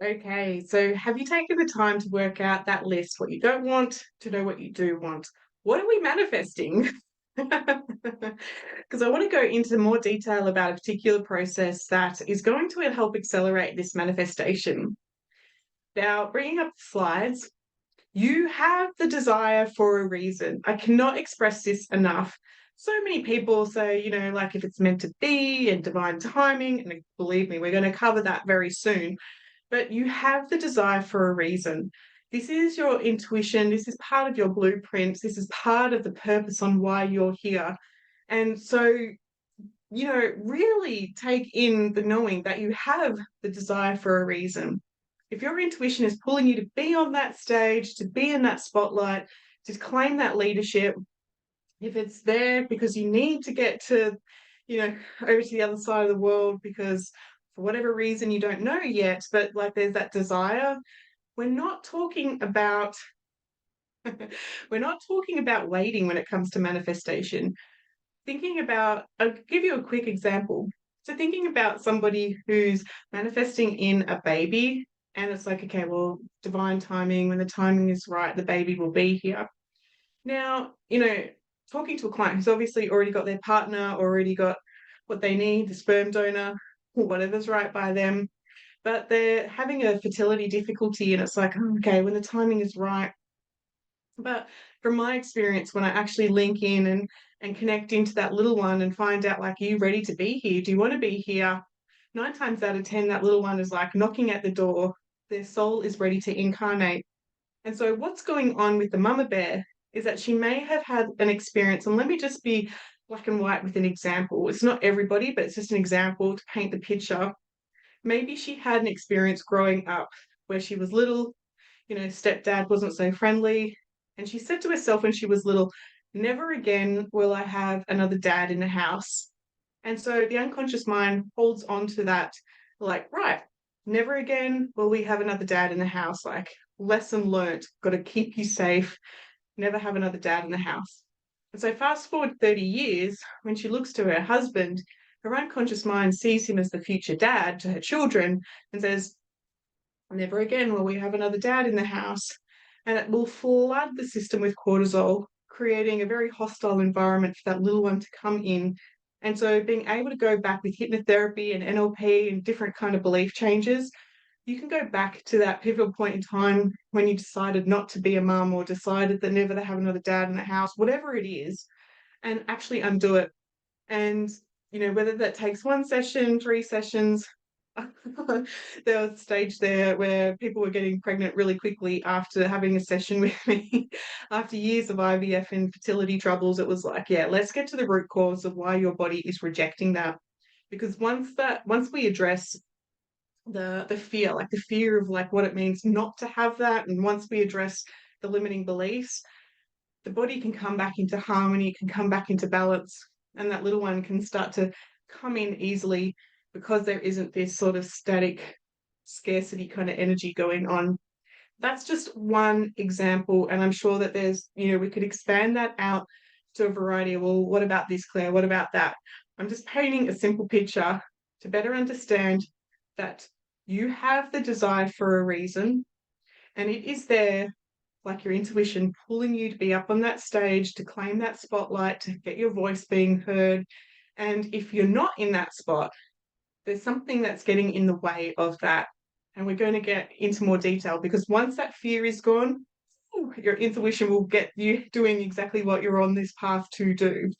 Okay, so have you taken the time to work out that list, what you don't want, to know what you do want? What are we manifesting? Because I want to go into more detail about a particular process that is going to help accelerate this manifestation. Now, bringing up the slides, you have the desire for a reason. I cannot express this enough. So many people say, like if it's meant to be and divine timing, and believe me, we're going to cover that very soon, but you have the desire for a reason. This is your intuition. This is part of your blueprints. This is part of the purpose on why you're here. And so, really take in the knowing that you have the desire for a reason. If your intuition is pulling you to be on that stage, to be in that spotlight, to claim that leadership, if it's there because you need to get to, over to the other side of the world because for whatever reason you don't know yet, but like there's that desire, we're not talking about we're not talking about waiting when it comes to manifestation. I'll give you a quick example. So thinking about somebody who's manifesting in a baby, and it's like, okay, well, divine timing, when the timing is right, the baby will be here. Now, talking to a client who's obviously already got their partner, already got what they need, the sperm donor, or whatever's right by them, but they're having a fertility difficulty, and it's like, oh, okay, when the timing is right. But from my experience, when I actually link in and connect into that little one and find out, like, are you ready to be here? Do you want to be here? 9 times out of 10, that little one is like knocking at the door. Their soul is ready to incarnate. And so, what's going on with the mama bear is that she may have had an experience, and let me just be black and white with an example. It's not everybody, but it's just an example to paint the picture. Maybe she had an experience growing up where she was little, stepdad wasn't so friendly. And she said to herself when she was little, never again will I have another dad in the house. And so the unconscious mind holds on to that, like, right, never again will we have another dad in the house. Like, lesson learnt, got to keep you safe, never have another dad in the house. And so fast forward 30 years, when she looks to her husband, her unconscious mind sees him as the future dad to her children and says, never again will we have another dad in the house. And it will flood the system with cortisol, creating a very hostile environment for that little one to come in. And so being able to go back with hypnotherapy and NLP and different kind of belief changes, you can go back to that pivotal point in time when you decided not to be a mum or decided that never to have another dad in the house, whatever it is, and actually undo it. And, whether that takes 1 session, 3 sessions, there was a stage there where people were getting pregnant really quickly after having a session with me. After years of IVF and fertility troubles, it was like, yeah, let's get to the root cause of why your body is rejecting that. Because once we address the fear, like the fear of like what it means not to have that, and once we address the limiting beliefs, the body can come back into harmony, can come back into balance, and that little one can start to come in easily because there isn't this sort of static scarcity kind of energy going on. That's just one example, and I'm sure that we could expand that out to a variety of, well, what about this, Claire? What about that? I'm just painting a simple picture to better understand that you have the desire for a reason, and it is there, like your intuition pulling you to be up on that stage, to claim that spotlight, to get your voice being heard. And if you're not in that spot, there's something that's getting in the way of that. And we're going to get into more detail because once that fear is gone, your intuition will get you doing exactly what you're on this path to do.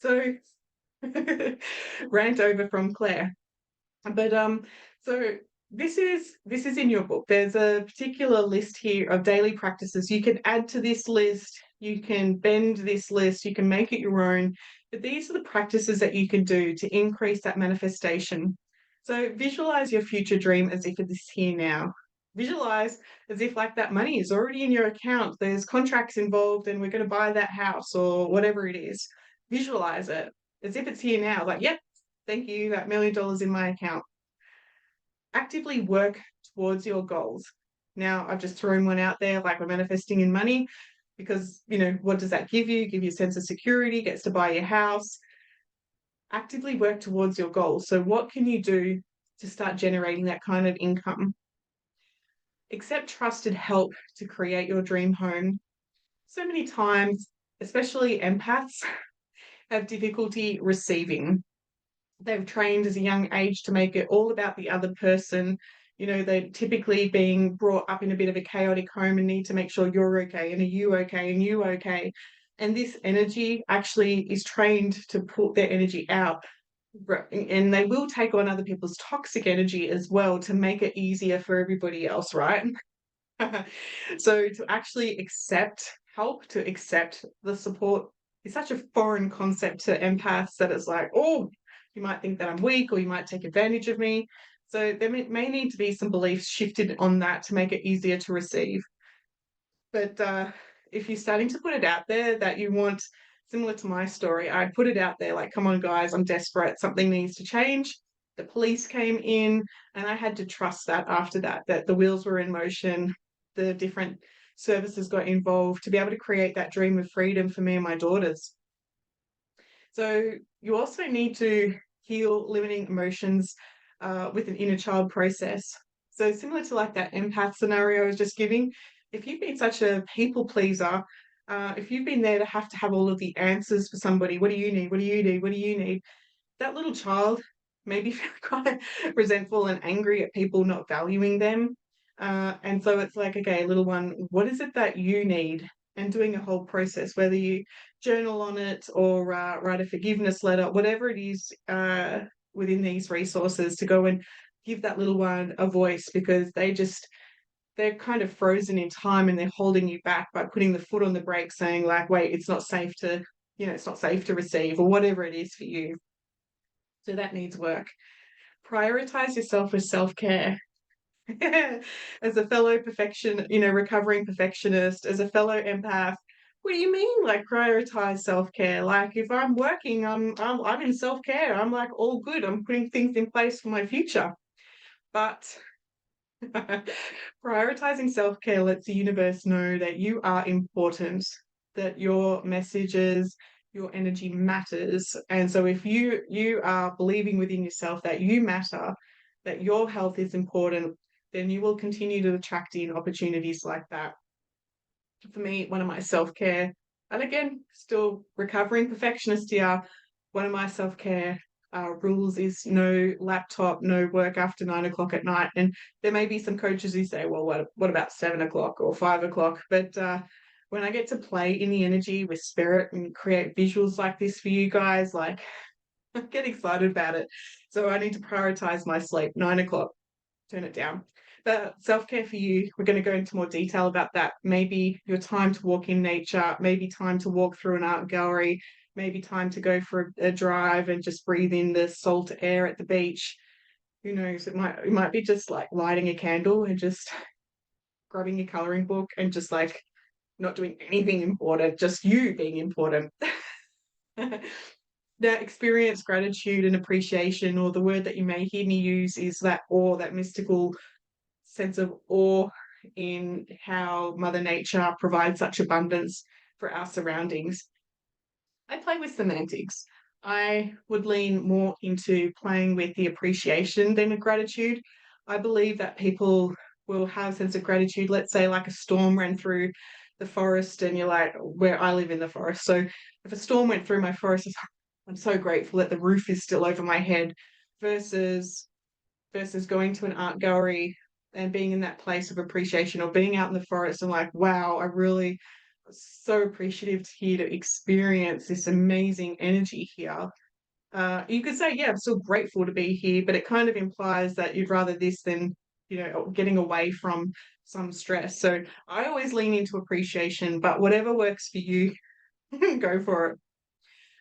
So, rant over from Claire. But so this is in your book. There's a particular list here of daily practices. You can add to this list, you can bend this list, you can make it your own. But these are the practices that you can do to increase that manifestation. So visualize your future dream as if it is here now. Visualize as if like that money is already in your account. There's contracts involved and we're going to buy that house or whatever it is. Visualize it as if it's here now. Like, yep, thank you, that $1 million in my account. Actively work towards your goals. Now, I've just thrown one out there, like we're manifesting in money, because, what does that give you? Give you a sense of security, gets to buy your house. Actively work towards your goals. So what can you do to start generating that kind of income. Accept trusted help to create your dream home. So many times, especially empaths, have difficulty receiving. They've trained as a young age to make it all about the other person. They're typically being brought up in a bit of a chaotic home and need to make sure you're okay and are you okay and you okay. And this energy actually is trained to put their energy out. And they will take on other people's toxic energy as well to make it easier for everybody else, right? So to actually accept help, to accept the support is such a foreign concept to empaths that it's like, oh, you might think that I'm weak or you might take advantage of me. So there may need to be some beliefs shifted on that to make it easier to receive. But if you're starting to put it out there that you want, similar to my story, I put it out there like, come on, guys, I'm desperate. Something needs to change. The police came in, and I had to trust that after that, that the wheels were in motion, the different services got involved to be able to create that dream of freedom for me and my daughters. So you also need to heal limiting emotions with an inner child process. So similar to like that empath scenario I was just giving, if you've been such a people pleaser, if you've been there to have all of the answers for somebody, what do you need? What do you need? What do you need? That little child may be quite resentful and angry at people not valuing them. And so it's like, okay, little one, what is it that you need? And doing a whole process, whether you journal on it or write a forgiveness letter, whatever it is within these resources to go and give that little one a voice, because they're kind of frozen in time and they're holding you back by putting the foot on the brake saying like, wait, it's not safe to, it's not safe to receive or whatever it is for you. So that needs work. Prioritize yourself with self-care. As a fellow recovering perfectionist, as a fellow empath, what do you mean like prioritize self-care? Like if I'm working, I'm in self-care. I'm like all good. I'm putting things in place for my future. But prioritizing self-care lets the universe know that you are important, that your messages, your energy matters. And so if you are believing within yourself that you matter, that your health is important, then you will continue to attract in opportunities like that. For me, one of my self-care, and again, still recovering perfectionist here, one of my self-care rules is no laptop, no work after 9 o'clock at night. And there may be some coaches who say, well, what about 7 o'clock or 5 o'clock? But when I get to play in the energy with spirit and create visuals like this for you guys, like I get excited about it. So I need to prioritize my sleep. 9 o'clock, turn it down. But self-care for you, we're going to go into more detail about that. Maybe your time to walk in nature, maybe time to walk through an art gallery, maybe time to go for a drive and just breathe in the salt air at the beach. Who knows? It might be just like lighting a candle and just grabbing a coloring book and just like not doing anything important, just you being important. That experience gratitude and appreciation, or the word that you may hear me use is that awe, that mystical sense of awe in how Mother Nature provides such abundance for our surroundings. I play with semantics. I would lean more into playing with the appreciation than the gratitude. I believe that people will have a sense of gratitude. Let's say like a storm ran through the forest and you're like, where I live in the forest. So if a storm went through my forest, I'm so grateful that the roof is still over my head, versus going to an art gallery and being in that place of appreciation, or being out in the forest and like, wow, I really so appreciative to here to experience this amazing energy here. You could say, yeah, I'm still grateful to be here, but it kind of implies that you'd rather this than, getting away from some stress. So I always lean into appreciation, but whatever works for you, go for it.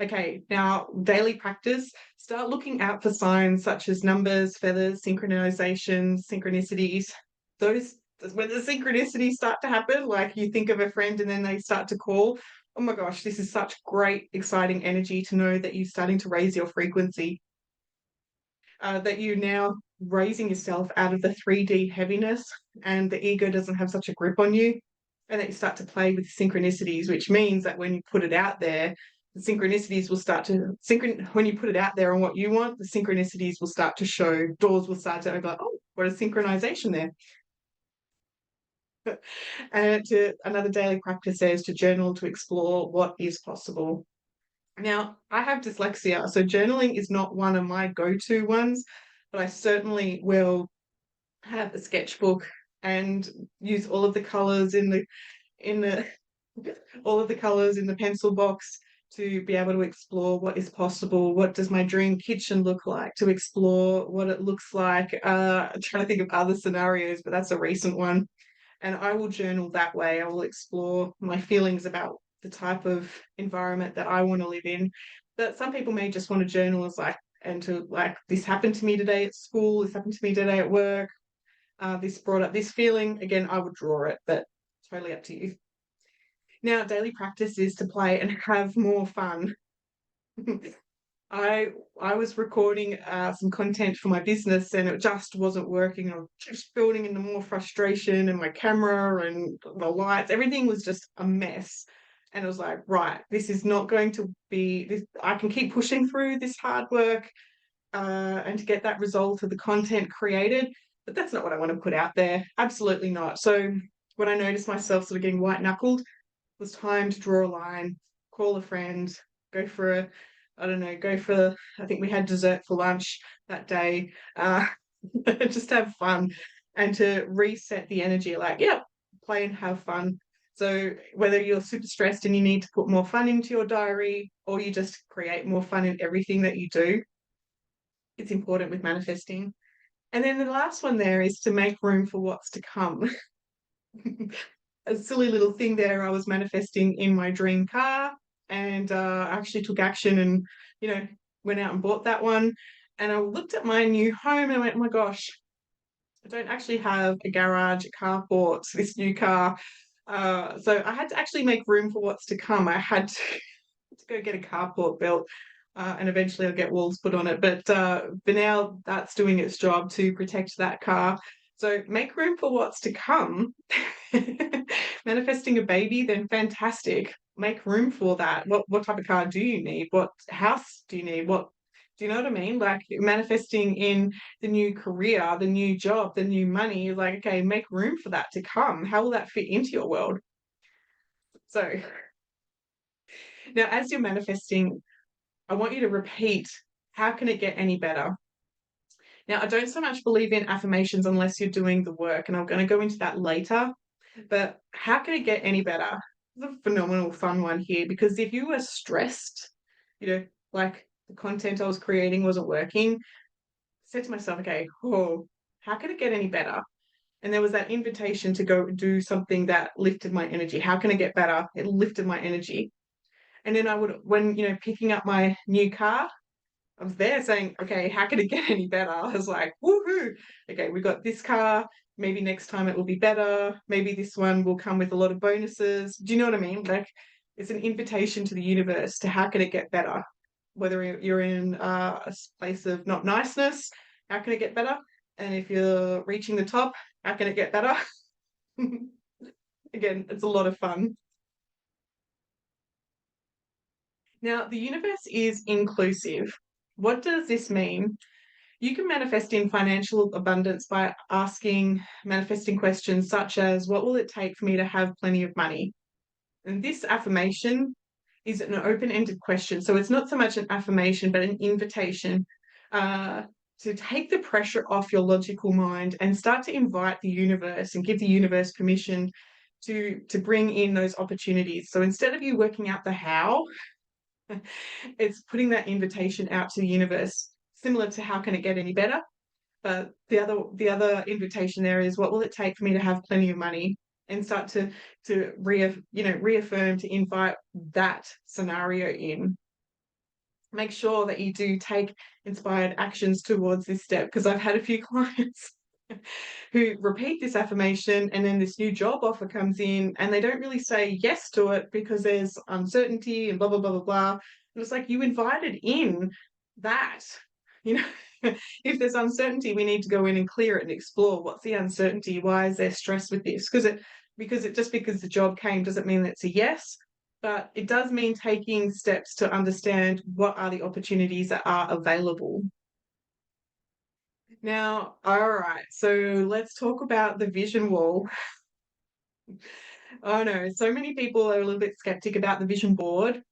Okay, now daily practice, start looking out for signs such as numbers, feathers, synchronicities. Those, when the synchronicities start to happen, like you think of a friend and then they start to call, oh my gosh, this is such great, exciting energy to know that you're starting to raise your frequency, that you're now raising yourself out of the 3D heaviness and the ego doesn't have such a grip on you, and that you start to play with synchronicities, which means that when you put it out there, the synchronicities will start to when you put it out there on what you want, the synchronicities will start to show, doors will start to go, oh, what a synchronization there. And another daily practice there is to journal to explore what is possible. Now, I have dyslexia, so journaling is not one of my go-to ones, but I certainly will have a sketchbook and use all of the colors in the all of the colors in the pencil box to be able to explore what is possible. What does my dream kitchen look like? To explore what it looks like. I'm trying to think of other scenarios, but that's a recent one. And I will journal that way. I will explore my feelings about the type of environment that I want to live in. But some people may just want to journal as like, and to like, this happened to me today at school, this happened to me today at work, this brought up this feeling. Again, I would draw it, but totally up to you. Now, daily practice is to play and have more fun. I was recording some content for my business and it just wasn't working. I was just building into more frustration, and my camera and the lights, everything was just a mess. And I was like, right, this is not going to be this. I can keep pushing through this hard work and to get that result of the content created, but that's not what I want to put out there. Absolutely not. So when I noticed myself sort of getting white knuckled, it was time to draw a line, call a friend, go for a I don't know, go for, I think we had dessert for lunch that day, just have fun and to reset the energy, like, yeah, play and have fun. So whether you're super stressed and you need to put more fun into your diary, or you just create more fun in everything that you do, it's important with manifesting. And then the last one there is to make room for what's to come. A silly little thing there, I was manifesting in my dream car, and I actually took action and, went out and bought that one. And I looked at my new home and I went, oh my gosh, I don't actually have a garage, a carport, this new car. So I had to actually make room for what's to come. I had to go get a carport built. And eventually I'll get walls put on it. But for now, that's doing its job to protect that car. So make room for what's to come. Manifesting a baby, then fantastic. Make room for that. What type of car do you need? What house do you need? What do you know what I mean? Like manifesting in the new career, the new job, the new money, like, okay, make room for that to come. How will that fit into your world? So now as you're manifesting, I want you to repeat, how can it get any better? Now, I don't so much believe in affirmations unless you're doing the work, and I'm going to go into that later. But how can it get any better? It's a phenomenal fun one here, because if you were stressed, like the content I was creating wasn't working, I said to myself, okay, how can it get any better? And there was that invitation to go do something that lifted my energy. How can it get better? It lifted my energy. And then I would, when, picking up my new car, I was there saying, okay, how can it get any better? I was like, woohoo, okay, we got this car. Maybe next time it will be better. Maybe this one will come with a lot of bonuses. Do you know what I mean? Like, it's an invitation to the universe to how can it get better? Whether you're in a place of not niceness, how can it get better? And if you're reaching the top, how can it get better? Again, it's a lot of fun. Now, the universe is inclusive. What does this mean? You can manifest in financial abundance by manifesting questions such as, what will it take for me to have plenty of money? And this affirmation is an open-ended question. So it's not so much an affirmation, but an invitation to take the pressure off your logical mind and start to invite the universe and give the universe permission to bring in those opportunities. So instead of you working out the how, it's putting that invitation out to the universe, similar to how can it get any better? But the other invitation there is, what will it take for me to have plenty of money? And start to reaffirm, to invite that scenario in. Make sure that you do take inspired actions towards this step, because I've had a few clients who repeat this affirmation and then this new job offer comes in and they don't really say yes to it because there's uncertainty and blah, blah, blah, blah, blah. And it's like, you invited in that, if there's uncertainty, we need to go in and clear it and explore what's the uncertainty. Why is there stress with this? Because the job came doesn't mean it's a yes. but it does mean taking steps to understand what are the opportunities that are available. Now, all right, so let's talk about the vision wall. Oh no, so many people are a little bit skeptic about the vision board,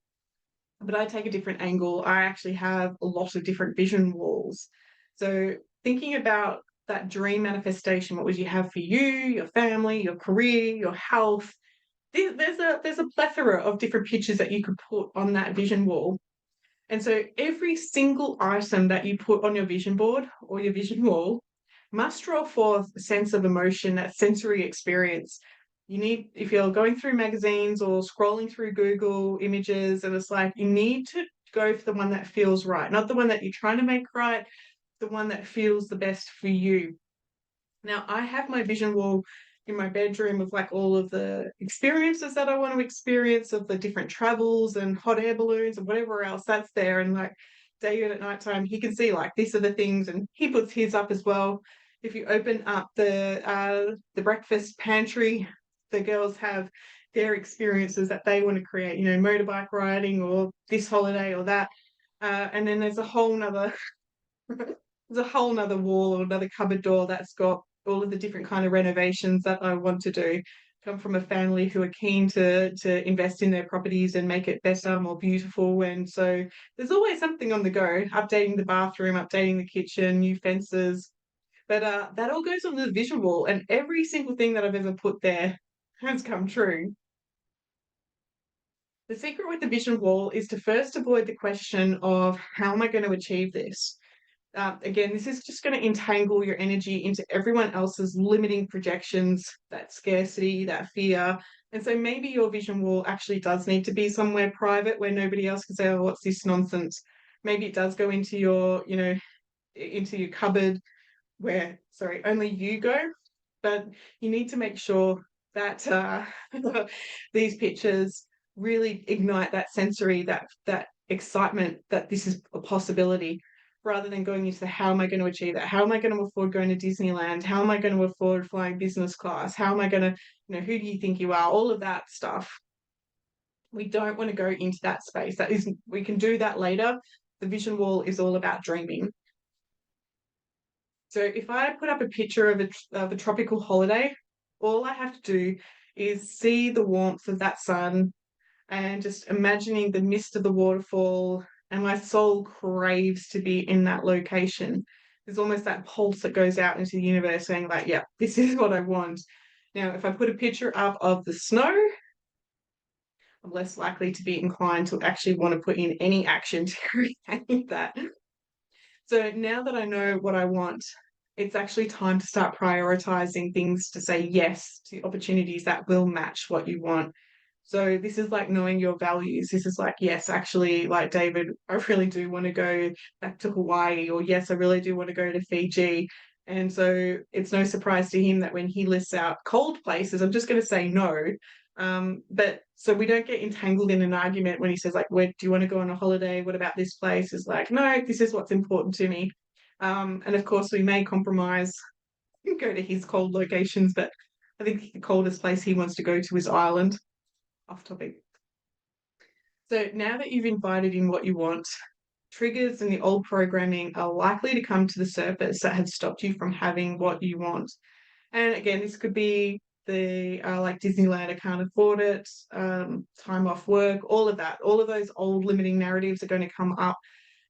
but I take a different angle. I actually have a lot of different vision walls. So thinking about that dream manifestation, what would you have for you, your family, your career, your health? There's a plethora of different pictures that you could put on that vision wall. And so every single item that you put on your vision board or your vision wall must draw forth a sense of emotion, that sensory experience. You need, if you're going through magazines or scrolling through Google images, and it's like you need to go for the one that feels right, not the one that you're trying to make right, the one that feels the best for you. Now, I have my vision wall in my bedroom of like all of the experiences that I want to experience, of the different travels and hot air balloons and whatever else that's there. And like David at nighttime, he can see like these are the things, and he puts his up as well. If you open up the breakfast pantry, the girls have their experiences that they want to create, you know, motorbike riding or this holiday or that. And then there's a whole nother there's a whole nother wall or another cupboard door that's got all of the different kind of renovations that I want to do. Come from a family who are keen to invest in their properties and make it better, more beautiful. And so there's always something on the go, updating the bathroom, updating the kitchen, new fences. But that all goes on the vision wall, and every single thing that I've ever put there has come true. The secret with the vision wall is to first avoid the question of how am I going to achieve this? Again, this is just going to entangle your energy into everyone else's limiting projections, that scarcity, that fear. And so maybe your vision wall actually does need to be somewhere private where nobody else can say, oh, what's this nonsense? Maybe it does go into your, you know, into your cupboard where, sorry, only you go. But you need to make sure that these pictures really ignite that sensory, that excitement that this is a possibility, rather than going into the how am I going to achieve that? How am I going to afford going to Disneyland? How am I going to afford flying business class? How am I going to, you know, who do you think you are? All of that stuff. We don't want to go into that space. That is, we can do that later. The vision wall is all about dreaming. So if I put up a picture of a tropical holiday, all I have to do is see the warmth of that sun and just imagining the mist of the waterfall, and my soul craves to be in that location. There's almost that pulse that goes out into the universe saying like, yeah, this is what I want. Now, if I put a picture up of the snow, I'm less likely to be inclined to actually want to put in any action to create that. So now that I know what I want, it's actually time to start prioritizing things to say yes to opportunities that will match what you want. So this is like knowing your values. This is like, yes, actually, like David, I really do want to go back to Hawaii, or yes, I really do want to go to Fiji. And so it's no surprise to him that when he lists out cold places, I'm just going to say no. But so we don't get entangled in an argument when he says, like, where do you want to go on a holiday? What about this place? Is like, no, this is what's important to me. And of course, we may compromise and go to his cold locations, but I think the coldest place he wants to go to is Ireland. Off topic. So now that you've invited in what you want, triggers and the old programming are likely to come to the surface that have stopped you from having what you want. And again, this could be the like Disneyland, I can't afford it, time off work, all of that. All of those old limiting narratives are going to come up.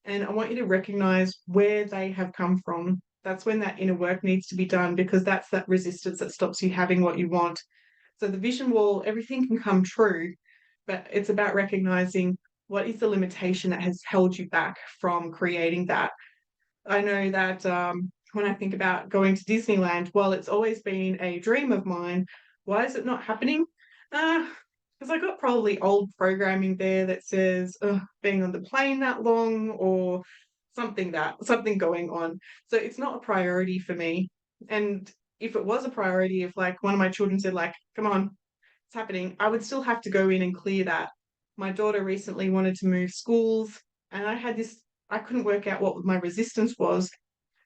And I want you to recognize where they have come from. That's when that inner work needs to be done, because that's that resistance that stops you having what you want. So the vision wall, everything can come true, but it's about recognizing what is the limitation that has held you back from creating that. I know that when I think about going to Disneyland, while it's always been a dream of mine, why is it not happening? Because I got probably old programming there that says being on the plane that long, or something going on. So it's not a priority for me. And if it was a priority, if like one of my children said like, come on, it's happening, I would still have to go in and clear that. My daughter recently wanted to move schools, and I couldn't work out what my resistance was,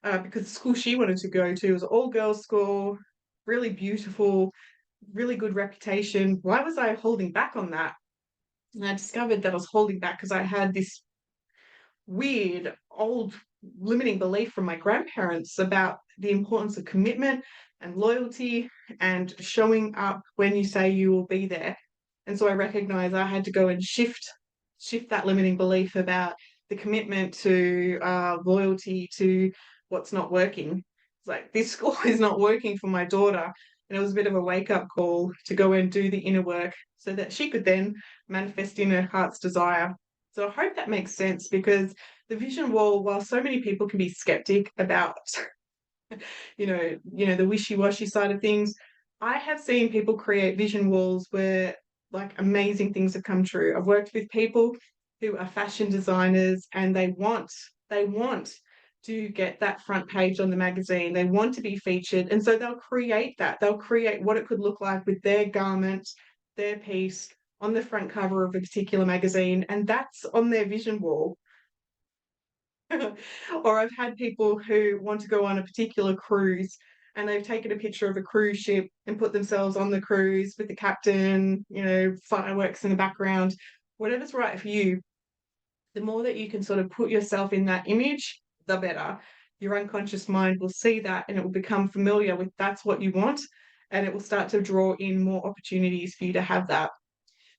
because the school she wanted to go to was an all girls school, really beautiful, really good reputation. Why was I holding back on that? And I discovered that I was holding back because I had this weird old limiting belief from my grandparents about the importance of commitment and loyalty and showing up when you say you will be there. And so I recognized I had to go and shift that limiting belief about the commitment to loyalty to what's not working. It's like this school is not working for my daughter. And it was a bit of a wake up call to go and do the inner work so that she could then manifest in her heart's desire. So I hope that makes sense because the vision wall, while so many people can be skeptic about, the wishy-washy side of things, I have seen people create vision walls where like amazing things have come true. I've worked with people who are fashion designers and they want to get that front page on the magazine. They want to be featured. And so they'll create that. They'll create what it could look like with their garment, their piece on the front cover of a particular magazine. And that's on their vision wall. Or I've had people who want to go on a particular cruise and they've taken a picture of a cruise ship and put themselves on the cruise with the captain, fireworks in the background, whatever's right for you. The more that you can sort of put yourself in that image, the better. Your unconscious mind will see that and it will become familiar with that's what you want, and it will start to draw in more opportunities for you to have that.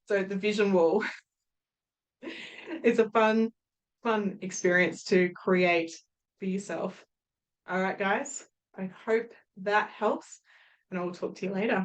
So the vision wall is a fun experience to create for yourself. All right, guys, I hope that helps, and I will talk to you later.